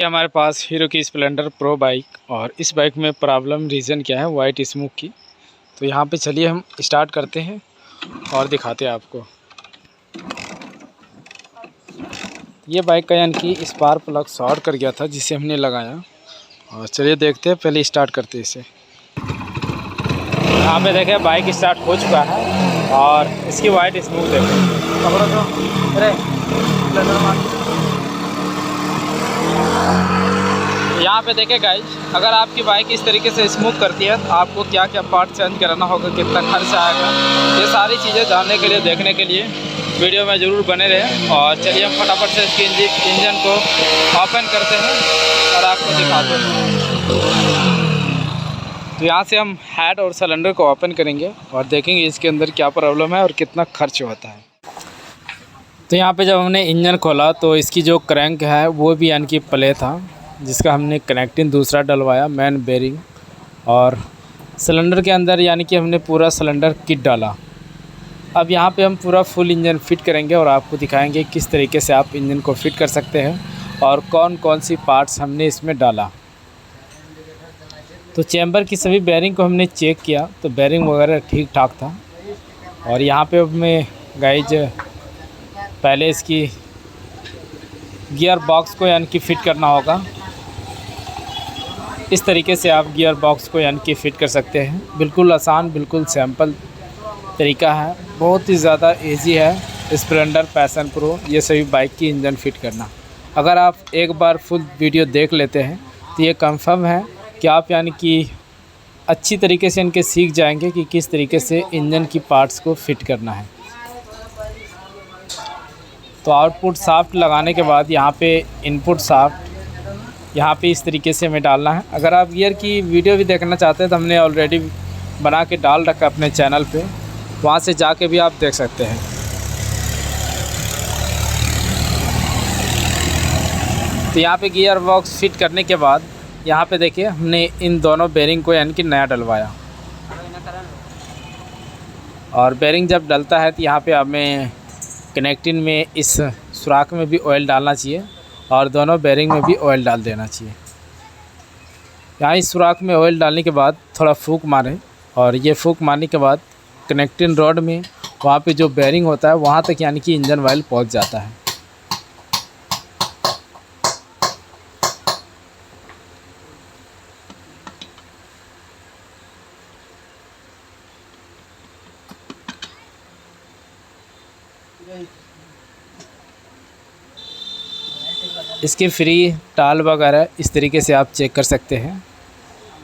ये हमारे पास हीरो की स्प्लेंडर प्रो बाइक और इस बाइक में प्रॉब्लम रीज़न क्या है वाइट स्मोक की। तो यहाँ पे चलिए हम स्टार्ट करते हैं और दिखाते हैं आपको। ये बाइक का यानी कि स्पार्क प्लग शॉर्ट कर गया था जिसे हमने लगाया और चलिए देखते हैं, पहले स्टार्ट करते हैं इसे। यहाँ पे देखें बाइक स्टार्ट हो चुका है और इसकी वाइट स्मोक देखें। यहाँ पे देखें गाइस, अगर आपकी बाइक इस तरीके से स्मूथ करती है तो आपको क्या क्या पार्ट चेंज कराना होगा, कितना खर्च आएगा, ये सारी चीज़ें जानने के लिए देखने के लिए वीडियो में ज़रूर बने रहें। और चलिए हम फटाफट से इसके इंजन को ओपन करते हैं और आपको दिखाते हैं। तो यहाँ से हम हेड और सिलेंडर को ओपन करेंगे और देखेंगे इसके अंदर क्या प्रॉब्लम है और कितना खर्च होता है। तो यहाँ पे जब हमने इंजन खोला तो इसकी जो क्रैंक है वो भी यानी कि प्ले था, जिसका हमने कनेक्टिंग दूसरा डलवाया मेन बेरिंग, और सिलेंडर के अंदर यानी कि हमने पूरा सिलेंडर किट डाला। अब यहाँ पे हम पूरा फुल इंजन फिट करेंगे और आपको दिखाएंगे किस तरीके से आप इंजन को फिट कर सकते हैं और कौन कौन सी पार्ट्स हमने इसमें डाला। तो चैम्बर की सभी बेरिंग को हमने चेक किया तो बेरिंग वगैरह ठीक ठाक था। और यहाँ पे हमें गाइज पहले इसकी गियर बॉक्स को यानी कि फ़िट करना होगा। इस तरीके से आप गियर बॉक्स को यानी कि फ़िट कर सकते हैं। बिल्कुल आसान, बिल्कुल सिंपल तरीका है, बहुत ही ज़्यादा इजी है स्प्लेंडर, पैशन प्रो, ये सभी बाइक की इंजन फिट करना। अगर आप एक बार फुल वीडियो देख लेते हैं तो ये कंफर्म है कि आप यानी कि अच्छी तरीके से इनके सीख जाएंगे कि किस तरीके से इंजन की पार्ट्स को फिट करना है। तो आउटपुट शाफ्ट लगाने के बाद यहाँ पे इनपुट शाफ्ट यहाँ पे इस तरीके से हमें डालना है। अगर आप गियर की वीडियो भी देखना चाहते हैं तो हमने ऑलरेडी बना के डाल रखा है अपने चैनल पे, वहाँ से जाके भी आप देख सकते हैं। तो यहाँ पे गियर बॉक्स फिट करने के बाद यहाँ पे देखिए हमने इन दोनों बेरिंग को यानी कि नया डलवाया। और बेरिंग जब डलता है तो यहाँ पे हमें कनेक्टिंग में इस सुराख में भी ऑयल डालना चाहिए और दोनों बेरिंग में भी ऑयल डाल देना चाहिए। यहाँ इस सुराख में ऑयल डालने के बाद थोड़ा फूंक मारें और ये फूंक मारने के बाद कनेक्टिंग रॉड में वहाँ पे जो बेरिंग होता है वहाँ तक यानी कि इंजन ऑयल पहुँच जाता है। इसके फ्री टाल वगैरह इस तरीके से आप चेक कर सकते हैं।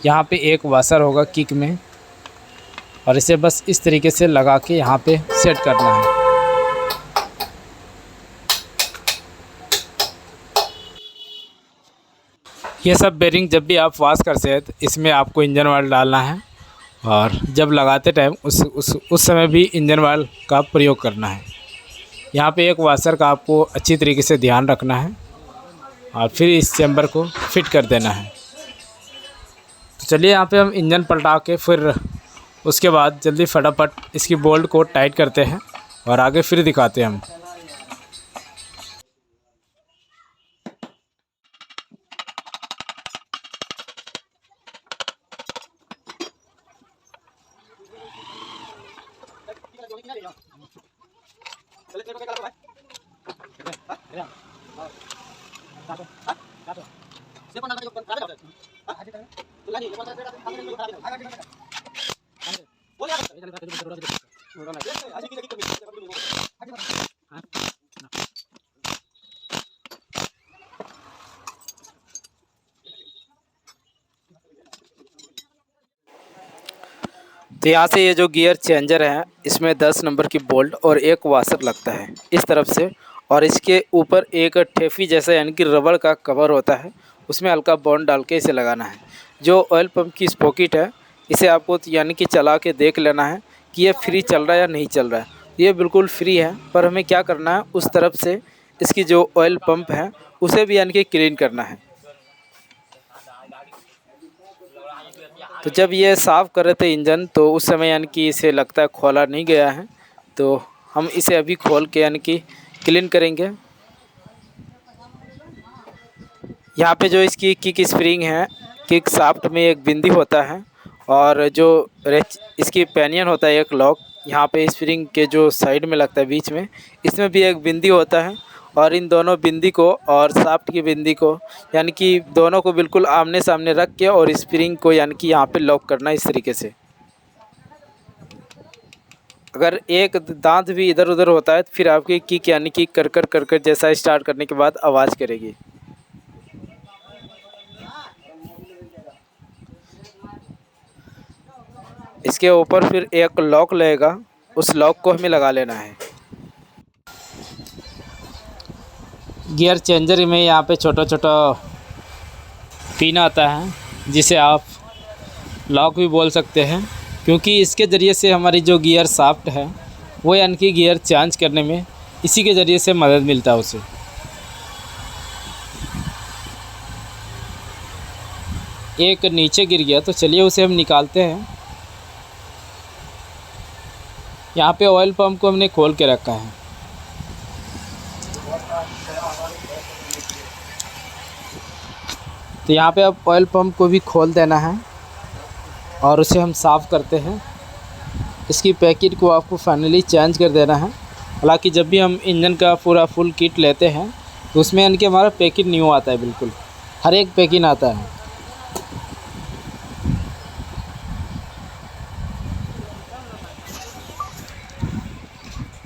यहाँ पे एक वाशर होगा किक में और इसे बस इस तरीके से लगा के यहाँ पे सेट करना है। ये सब बेरिंग जब भी आप वॉश करते हैं तो इसमें आपको इंजन ऑयल डालना है और जब लगाते टाइम उस समय भी इंजन ऑयल का प्रयोग करना है। यहाँ पे एक वाशर का आपको अच्छी तरीके से ध्यान रखना है और फिर इस चैम्बर को फिट कर देना है। तो चलिए यहाँ पे हम इंजन पलटा के फिर उसके बाद जल्दी फटाफट इसकी बोल्ट को टाइट करते हैं और आगे फिर दिखाते हैं हम। तो यहाँ से ये जो गियर चेंजर है इसमें 10 नंबर की बोल्ट और एक वाशर लगता है इस तरफ से, और इसके ऊपर एक ठेफी जैसा यानी कि रबड़ का कवर होता है, उसमें हल्का बॉन्ड डाल के इसे लगाना है। जो ऑयल पंप की स्पॉकेट है इसे आपको यानी कि चला के देख लेना है कि ये फ्री चल रहा है या नहीं चल रहा है। ये बिल्कुल फ्री है, पर हमें क्या करना है उस तरफ से इसकी जो ऑयल पंप है उसे भी यानी कि क्लीन करना है। तो जब ये साफ़ कर रहे थे इंजन तो उस समय यानी कि इसे लगता है खोला नहीं गया है, तो हम इसे अभी खोल के यानी कि क्लीन करेंगे। यहाँ पे जो इसकी किक स्प्रिंग है, किक शाफ्ट में एक बिंदी होता है और जो इसकी पैनियन होता है एक लॉक, यहाँ पे स्प्रिंग के जो साइड में लगता है बीच में, इसमें भी एक बिंदी होता है। और इन दोनों बिंदी को और शाफ्ट की बिंदी को यानी कि दोनों को बिल्कुल आमने सामने रख के और स्प्रिंग को यानी कि यहाँ पे लॉक करना इस तरीके से। अगर एक दांत भी इधर उधर होता है तो फिर आपकी किक यानी कि कर जैसा स्टार्ट करने के बाद आवाज़ करेगी। इसके ऊपर फिर एक लॉक लगेगा, उस लॉक को हमें लगा लेना है। गियर चेंजर में यहाँ पे छोटा छोटा पिन आता है जिसे आप लॉक भी बोल सकते हैं, क्योंकि इसके ज़रिए से हमारी जो गियर शाफ्ट है वो यानी कि गियर चेंज करने में इसी के ज़रिए से मदद मिलता है उसे। एक नीचे गिर गया तो चलिए उसे हम निकालते हैं। यहाँ पे ऑयल पंप को हमने खोल के रखा है। तो यहाँ पे अब ऑयल पंप को भी खोल देना है और उसे हम साफ़ करते हैं। इसकी पैकेट को आपको फाइनली चेंज कर देना है। हालांकि जब भी हम इंजन का पूरा फुल किट लेते हैं तो उसमें यानी कि हमारा पैकेट न्यू आता है, बिल्कुल हर एक पैकेट आता है।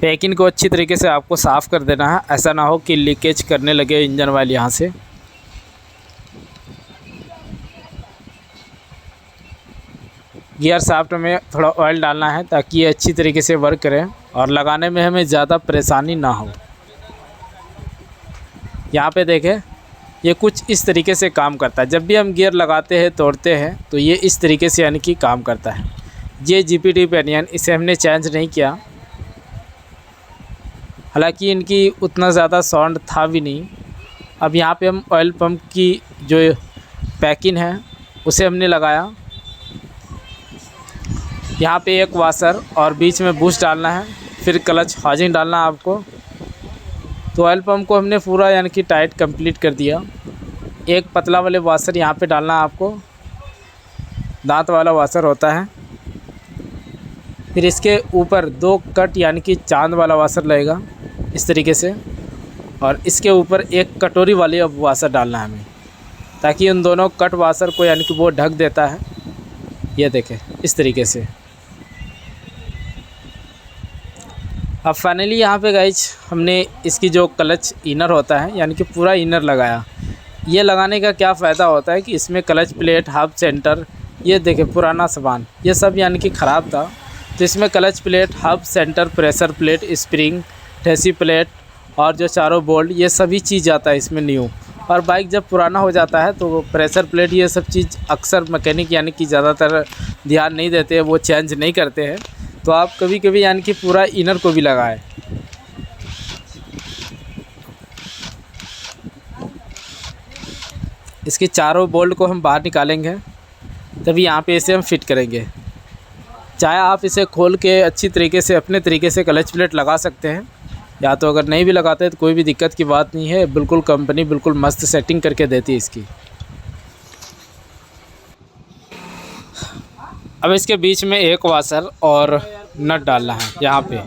पैकिंग को अच्छी तरीके से आपको साफ़ कर देना है, ऐसा ना हो कि लीकेज करने लगे इंजन ऑयल यहाँ से। गियर शाफ्ट में थोड़ा ऑयल डालना है ताकि ये अच्छी तरीके से वर्क करे और लगाने में हमें ज़्यादा परेशानी ना हो। यहाँ पे देखें, ये कुछ इस तरीके से काम करता है। जब भी हम गियर लगाते हैं तोड़ते हैं तो ये इस तरीके से यानी कि काम करता है। ये जीपीटी पैनियन, इसे हमने चेंज नहीं किया, हालांकि इनकी उतना ज़्यादा साउंड था भी नहीं। अब यहाँ पे हम ऑयल पंप की जो पैकिंग है उसे हमने लगाया। यहाँ पे एक वाशर और बीच में बूस्ट डालना है, फिर क्लच हाउसिंग डालना है आपको। तो ऑयल पंप को हमने पूरा यानी कि टाइट कंप्लीट कर दिया। एक पतला वाले वाशर यहाँ पे डालना है आपको, दांत वाला वाशर होता है। फिर इसके ऊपर 2 कट यानी कि चांद वाला वाशर लगेगा इस तरीके से, और इसके ऊपर एक कटोरी वाली अब वाशर डालना है हमें, ताकि उन दोनों कट वाशर को यानी कि वो ढक देता है। ये देखें इस तरीके से। अब फाइनली यहाँ पे गाइज हमने इसकी जो क्लच इनर होता है यानी कि पूरा इनर लगाया। ये लगाने का क्या फ़ायदा होता है कि इसमें क्लच प्लेट, हब सेंटर, ये देखें पुराना सामान ये सब यानी कि ख़राब था, तो इसमें clutch plate, hub centre, pressure plate, spring, ठेसी प्लेट और जो चारों बोल्ट, ये सभी चीज़ आता है इसमें न्यू। और बाइक जब पुराना हो जाता है तो प्रेशर प्लेट ये सब चीज़ अक्सर मैकेनिक यानी कि ज़्यादातर ध्यान नहीं देते हैं, वो चेंज नहीं करते हैं। तो आप कभी कभी यानी कि पूरा इनर को भी लगाएं। इसके चारों बोल्ट को हम बाहर निकालेंगे, तभी यहाँ पे इसे हम फिट करेंगे। चाहे आप इसे खोल के अच्छी तरीके से अपने तरीके से क्लच प्लेट लगा सकते हैं, या तो अगर नहीं भी लगाते तो कोई भी दिक्कत की बात नहीं है। बिल्कुल कंपनी बिल्कुल मस्त सेटिंग करके देती है इसकी। अब इसके बीच में एक वाशर और नट डालना है यहाँ पे।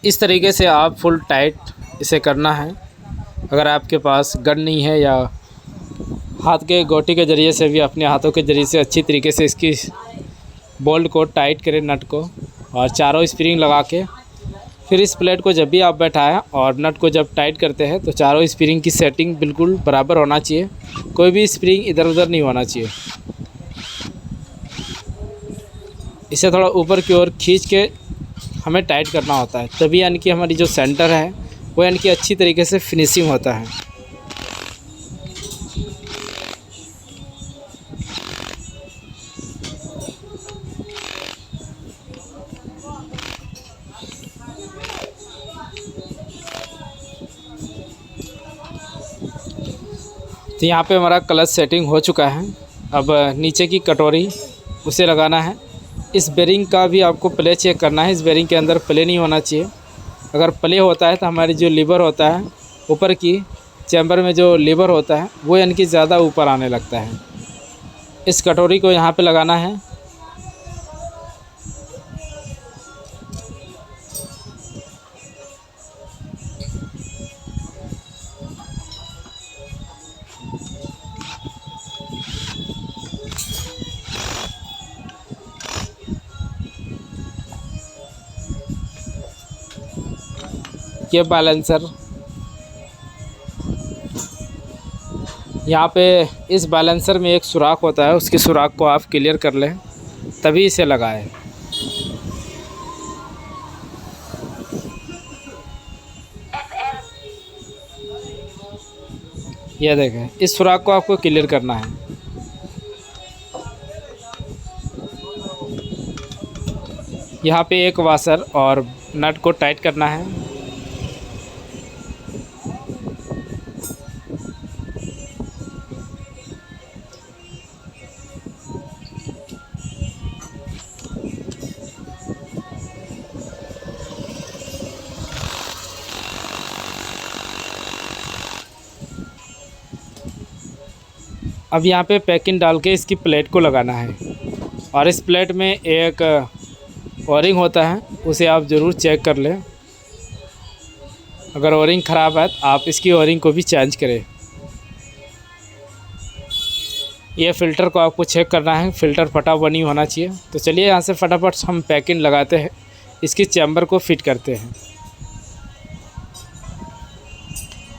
इस तरीके से आप फुल टाइट इसे करना है। अगर आपके पास गन नहीं है या हाथ के गोटी के ज़रिए से भी अपने हाथों के ज़रिए से अच्छी तरीके से इसकी बोल्ट को टाइट करें, नट को, और चारों स्प्रिंग लगा के फिर इस प्लेट को जब भी आप बैठाएं और नट को जब टाइट करते हैं तो चारों स्प्रिंग की सेटिंग बिल्कुल बराबर होना चाहिए, कोई भी स्प्रिंग इधर उधर नहीं होना चाहिए। इसे थोड़ा ऊपर की ओर खींच के हमें टाइट करना होता है, तभी यानी कि हमारी जो सेंटर है वो यानी कि अच्छी तरीके से फिनिशिंग होता है। तो यहाँ पे हमारा क्लच सेटिंग हो चुका है। अब नीचे की कटोरी उसे लगाना है। इस बेरिंग का भी आपको प्ले चेक करना है। इस बेरिंग के अंदर प्ले नहीं होना चाहिए। अगर प्ले होता है तो हमारी जो लीवर होता है ऊपर की चैम्बर में जो लीवर होता है वो यानी कि ज़्यादा ऊपर आने लगता है। इस कटोरी को यहाँ पे लगाना है। ये बैलेंसर यहाँ पे इस बैलेंसर में एक सुराख होता है, उसके सुराख को आप क्लियर कर लें तभी इसे लगाएं। यह देखें, इस सुराख को आपको क्लियर करना है। यहाँ पे एक वाशर और नट को टाइट करना है। अब यहाँ पे पैकिंग डाल के इसकी प्लेट को लगाना है और इस प्लेट में एक ओरिंग होता है, उसे आप ज़रूर चेक कर लें। अगर ओरिंग ख़राब है तो आप इसकी ओरिंग को भी चेंज करें। ये फ़िल्टर को आपको चेक करना है, फ़िल्टर फटा हुआ नहीं होना चाहिए। तो चलिए यहाँ से फटाफट हम पैकिंग लगाते हैं, इसकी चैम्बर को फिट करते हैं।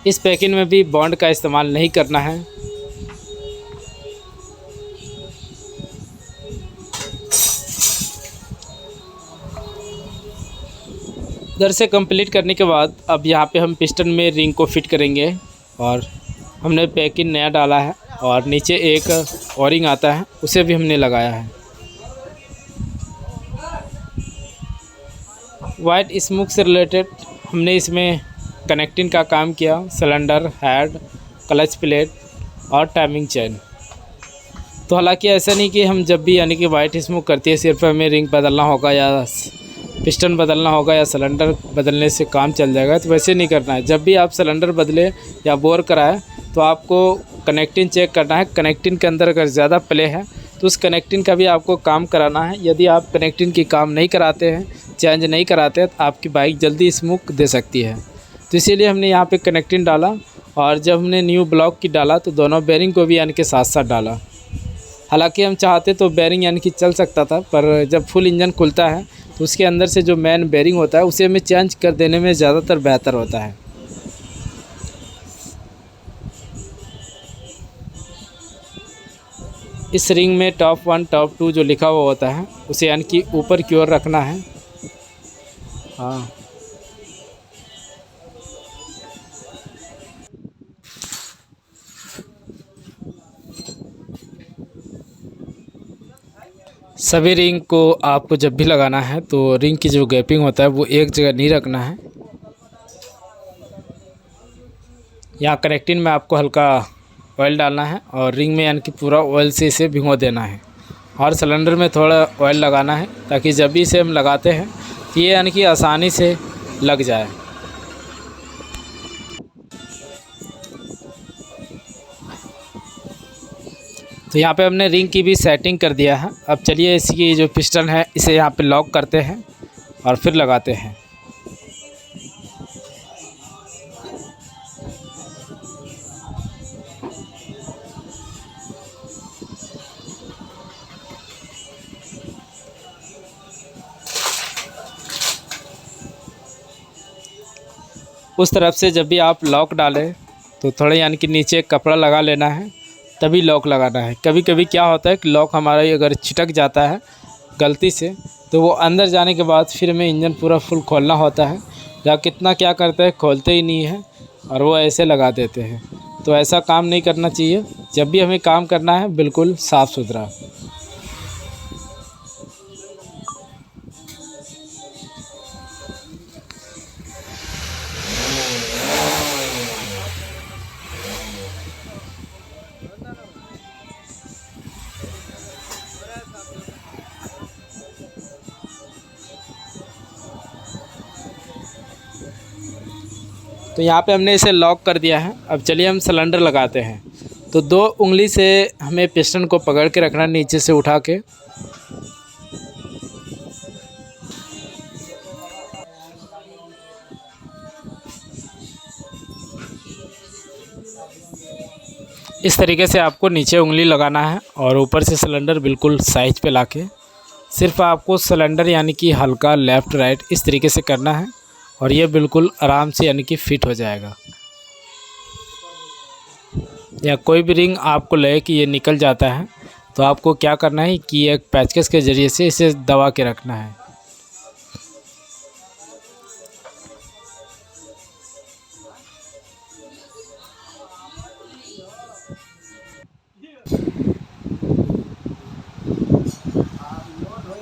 इस पैकिंग में भी बॉन्ड का इस्तेमाल नहीं करना है। इधर से कंप्लीट करने के बाद अब यहाँ पे हम पिस्टन में रिंग को फिट करेंगे और हमने पैकिंग नया डाला है और नीचे एक ओरिंग आता है उसे भी हमने लगाया है। वाइट स्मोक से रिलेटेड हमने इसमें कनेक्टिंग का काम किया, सिलेंडर, हेड, क्लच प्लेट और टाइमिंग चेन। तो हालांकि ऐसा नहीं कि हम जब भी यानी कि वाइट स्मोक करती है सिर्फ हमें रिंग बदलना होगा या पिस्टन बदलना होगा या सिलेंडर बदलने से काम चल जाएगा, तो वैसे नहीं करना है। जब भी आप सिलेंडर बदले या बोर कराए तो आपको कनेक्टिंग चेक करना है। कनेक्टिंग के अंदर अगर ज़्यादा प्ले है तो उस कनेक्टिंग का भी आपको काम कराना है। यदि आप कनेक्टिंग की काम नहीं कराते हैं, चेंज नहीं कराते हैं, तो आपकी बाइक जल्दी स्मोक दे सकती है। तो इसीलिए हमने यहाँ पे कनेक्टिंग डाला और जब हमने न्यू ब्लॉक की डाला तो दोनों बेरिंग को भी यानी कि साथ साथ डाला। हालांकि हम चाहते तो बेरिंग यानी कि चल सकता था, पर जब फुल इंजन खुलता है तो उसके अंदर से जो मेन बेरिंग होता है उसे हमें चेंज कर देने में ज़्यादातर बेहतर होता है। इस रिंग में टॉप 1 टॉप 2 जो लिखा हुआ होता है उसे यानी कि ऊपर की ओर रखना है। हाँ, सभी रिंग को आपको जब भी लगाना है तो रिंग की जो गैपिंग होता है वो एक जगह नहीं रखना है। यहाँ कनेक्टिंग में आपको हल्का ऑयल डालना है और रिंग में यानी कि पूरा ऑयल से इसे भिगो देना है और सिलेंडर में थोड़ा ऑयल लगाना है ताकि जब भी इसे हम लगाते हैं तो ये यानी कि आसानी से लग जाए। तो यहाँ पे हमने रिंग की भी सेटिंग कर दिया है। अब चलिए इसकी जो पिस्टन है इसे यहाँ पे लॉक करते हैं और फिर लगाते हैं। उस तरफ से जब भी आप लॉक डालें तो थोड़ा यानी कि नीचे कपड़ा लगा लेना है तभी लॉक लगाना है। कभी कभी क्या होता है कि लॉक हमारा अगर छिटक जाता है गलती से तो वो अंदर जाने के बाद फिर हमें इंजन पूरा फुल खोलना होता है। या कितना क्या करते हैं, खोलते ही नहीं है और वो ऐसे लगा देते हैं। तो ऐसा काम नहीं करना चाहिए। जब भी हमें काम करना है बिल्कुल साफ़ सुथरा। तो यहाँ पे हमने इसे लॉक कर दिया है। अब चलिए हम सिलेंडर लगाते हैं। तो 2 उंगली से हमें पिस्टन को पकड़ के रखना, नीचे से उठा के। इस तरीके से आपको नीचे उंगली लगाना है और ऊपर से सिलेंडर बिल्कुल साइज पे लाके सिर्फ आपको सिलेंडर यानी कि हल्का लेफ़्ट राइट इस तरीके से करना है और ये बिल्कुल आराम से यानी कि फिट हो जाएगा। या कोई भी रिंग आपको लगे कि ये निकल जाता है तो आपको क्या करना है कि एक पेचकस के ज़रिए से इसे दबा के रखना है।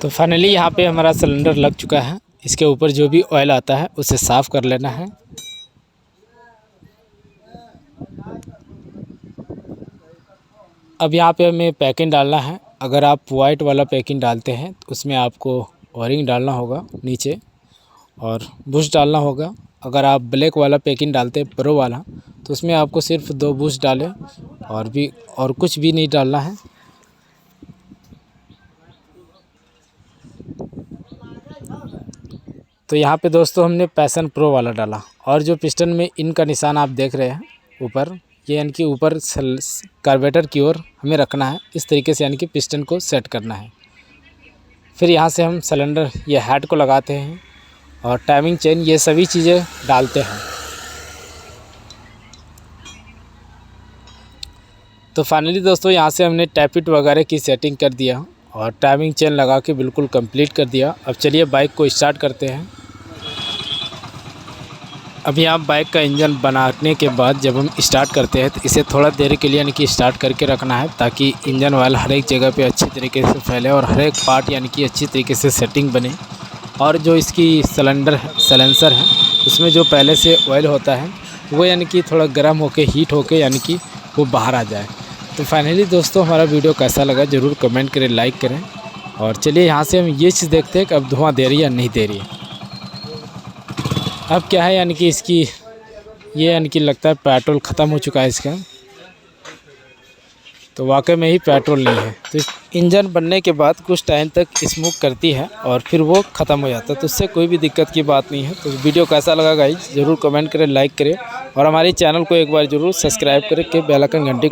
तो फाइनली यहाँ पे हमारा सिलेंडर लग चुका है। इसके ऊपर जो भी ऑयल आता है उसे साफ़ कर लेना है। अब यहाँ पे हमें पैकिंग डालना है। अगर आप वाइट वाला पैकिंग डालते हैं तो उसमें आपको ओरिंग डालना होगा नीचे और बुश डालना होगा। अगर आप ब्लैक वाला पैकिंग डालते हैं प्रो वाला तो उसमें आपको सिर्फ 2 बुश डालें और कुछ भी नहीं डालना है। तो यहाँ पे दोस्तों हमने पैशन प्रो वाला डाला और जो पिस्टन में इन का निशान आप देख रहे हैं ऊपर, ये यानी कि ऊपर कार्बोरेटर की ओर हमें रखना है। इस तरीके से यानी कि पिस्टन को सेट करना है। फिर यहाँ से हम सिलेंडर ये हेड को लगाते हैं और टाइमिंग चेन ये सभी चीज़ें डालते हैं। तो फाइनली दोस्तों यहाँ से हमने टैपिट वगैरह की सेटिंग कर दिया और टाइमिंग चेन लगा के बिल्कुल कंप्लीट कर दिया। अब चलिए बाइक को स्टार्ट करते हैं। अभी आप बाइक का इंजन बनाने के बाद जब हम स्टार्ट करते हैं तो इसे थोड़ा देर के लिए यानी कि स्टार्ट करके रखना है ताकि इंजन ऑयल हर एक जगह पे अच्छी तरीके से फैले और हर एक पार्ट यानी कि अच्छी तरीके से सेटिंग बने। और जो इसकी सलेंसर है उसमें जो पहले से ऑयल होता है वो यानी कि थोड़ा गर्म होके हीट होके यानी कि वो बाहर आ जाए। तो फाइनली दोस्तों हमारा वीडियो कैसा लगा ज़रूर कमेंट करें, लाइक करें। और चलिए यहाँ से हम ये चीज़ देखते हैं कि अब धुआं दे रही है या नहीं दे रही है। अब क्या है यानी कि इसकी ये यानी कि लगता है पेट्रोल ख़त्म हो चुका है इसका। तो वाकई में ही पेट्रोल नहीं है। तो इंजन बनने के बाद कुछ टाइम तक स्मोक करती है और फिर वो ख़त्म हो जाता है। तो उससे कोई भी दिक्कत की बात नहीं है। तो वीडियो कैसा लगा गाइस ज़रूर कमेंट करें, लाइक करें और हमारे चैनल को एक बार ज़रूर सब्सक्राइब करें के बेल आइकन घंटी